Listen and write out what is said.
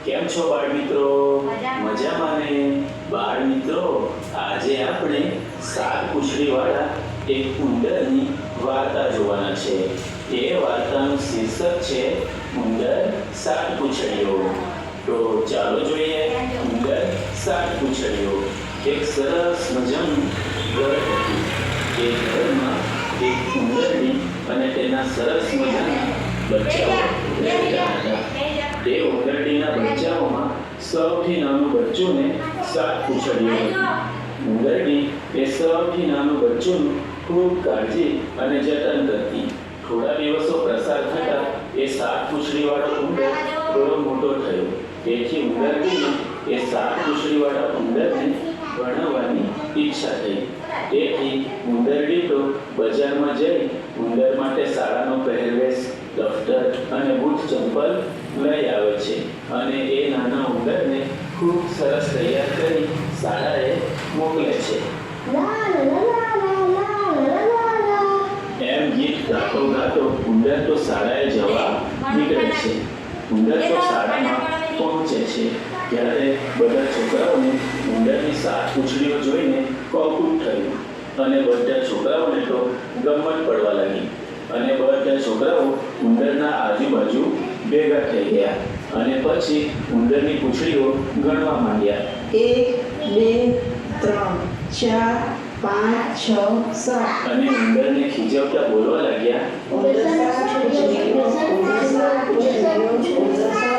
કેમ છો બાળ મિત્રો? મજામાં ને? બાળ મિત્રો, આજે આપણે 7 પૂંછડીવાળા એક ઉંદરની વાર્તા જોવાના છે. એ વાર્તાનું શીર્ષક છે ઉંદર 7 પૂંછડીઓ. તો ચાલો જોઈએ ઉંદર 7 પૂંછડીઓ. એક સરસ મજાનું ઘર હતું. એ ઘરમાં એક ઉંદરડી અને તેના સરસ મજાના બચ્ચાઓ રહેતા હતા. તે ઉંદરડીના બચ્ચાઓમાં સૌથી નાનું બચ્ચુંને 7 પૂંછડીઓ હતી. ઉંદરડી એ સૌથી નાનું બચ્ચુંનું ખૂબ કાળજી અને જતન કરતી. થોડા દિવસો પ્રસાર થતા એ 7 પૂંછડીવાળો ઉંદર થોડો મોટો થયો. તેથી ઉંદરડીને એ 7 પૂંછડીવાળા ઉંદરને ભણાવવાની ઈચ્છા થઈ. તેથી ઉંદરડી તો બજારમાં જઈ ઉંદર માટે શાળાનો પહેરવેશ, દફતર અને બૂટ ચંપલ લઈ આવે છે અને એ નાના ઉંદરને ખૂબ સરસ તૈયાર કરી શાળાએ મોકલે છે. એમ ગીત ગાતો ગાતો ઉંદર તો શાળાએ જવા નીકળે છે. ઉંદર તો શાળામાં પહોંચે છે ત્યારે બધા છોકરાઓને ઉંદરની 7 પૂંછડીઓ જોઈને કૌતુક થયું અને બધા છોકરાઓને તો ગમત પડવા લાગી અને બધા છોકરાઓ ઉંદરના આજુબાજુ ભેગા થઈ ગયા અને પછી ઉંદરની પૂંછડીઓ ગણવા માંડ્યા. 1 2 3 4 5 6 7 અને ઉંદરને ખીજવતા બોલવા લાગ્યા, ઉંદર 7 પૂંછડીઓ, ઉંદર 7 પૂંછડીઓ, ઉંદર 7